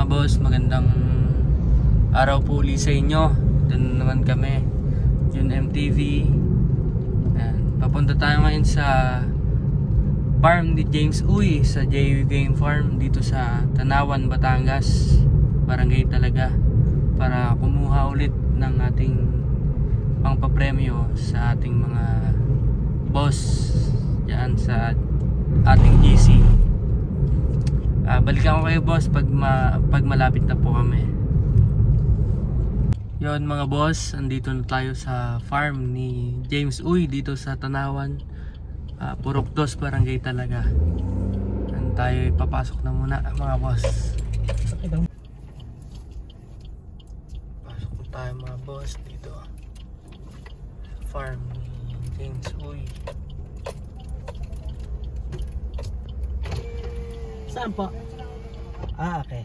boss, magandang araw po ulit sa inyo. Doon naman kami, June MTV. Ayan, papunta tayo ngayon sa farm ni James Uy, sa JU Game Farm dito sa Tanawan, Batangas, Barangay Talaga, para kumuha ulit ng ating pangpapremyo sa ating mga boss diyan sa ating GC. Balikan ko kayo boss pag malapit na po kami. Yon mga boss, andito na tayo sa farm ni James Uy dito sa Tanawan, Purok 2, Barangay Talaga. And tayo papasok na muna mga boss. Pasok na tayo mga boss dito farm ni James Uy. Saan po? Okay.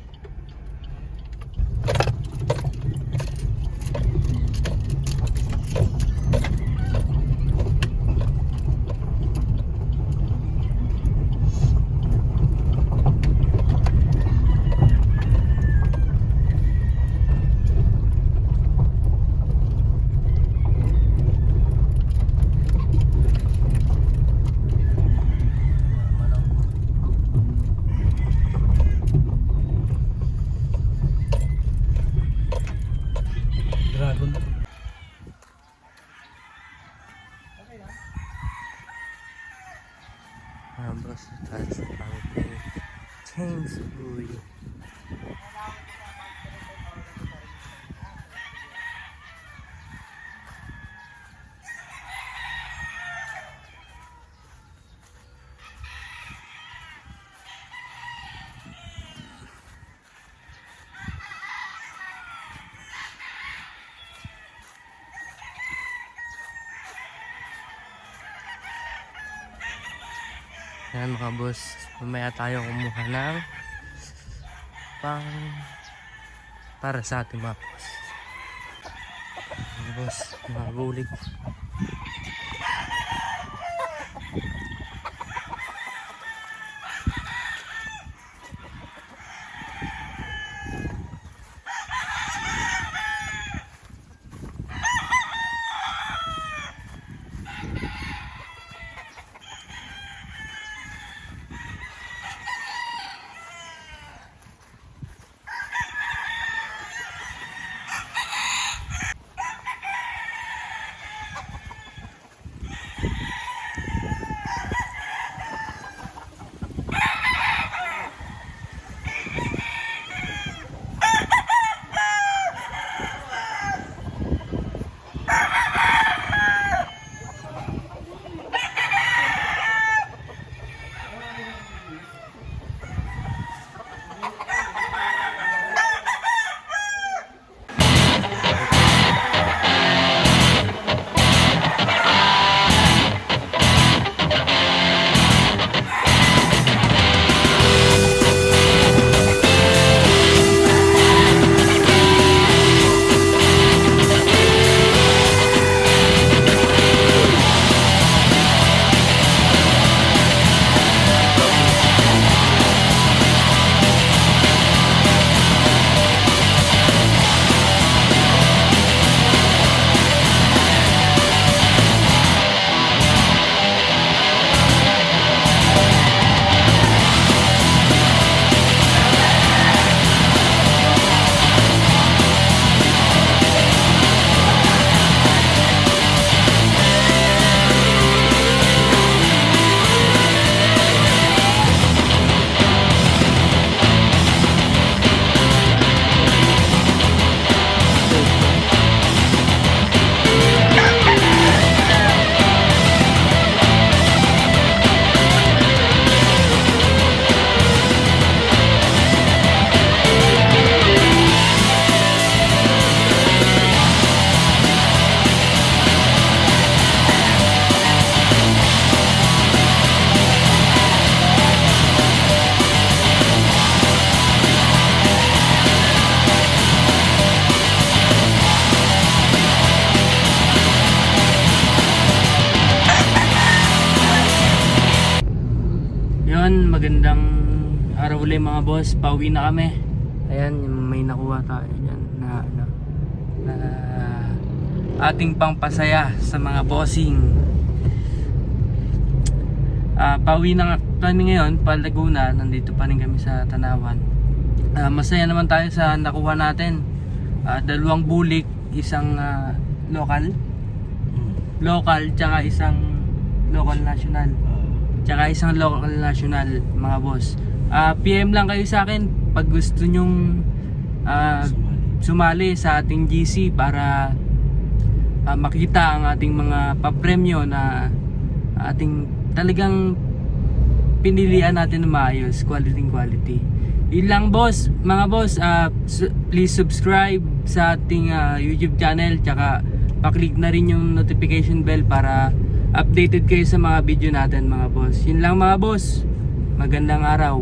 Dragon. Boss, that's the farm ni James Uy. Yan mga boss, mamaya tayo kumuha ng para sa ating mga boss. Mga boss, mga bulig. Magandang araw ulit mga boss, pauwi na kami. Ayan, may nakuha tayo dyan na ano, na ating pangpasaya sa mga bossing. Pauwi na kami ngayon, pa Laguna. Nandito pa rin kami sa Tanawan. Masaya naman tayo sa nakuha natin. 2 bulik, isang local, tsaka isang local national. Tsaka isang local national, mga boss. PM lang kayo sa akin pag gusto nyong sumali sa ating GC para makita ang ating mga papremyo na ating talagang pinilian natin na maayos, quality. Yun lang boss, mga boss, please subscribe sa ating YouTube channel, tsaka paklik na rin yung notification bell para updated kayo sa mga video natin, mga boss. Yun lang mga boss, magandang araw.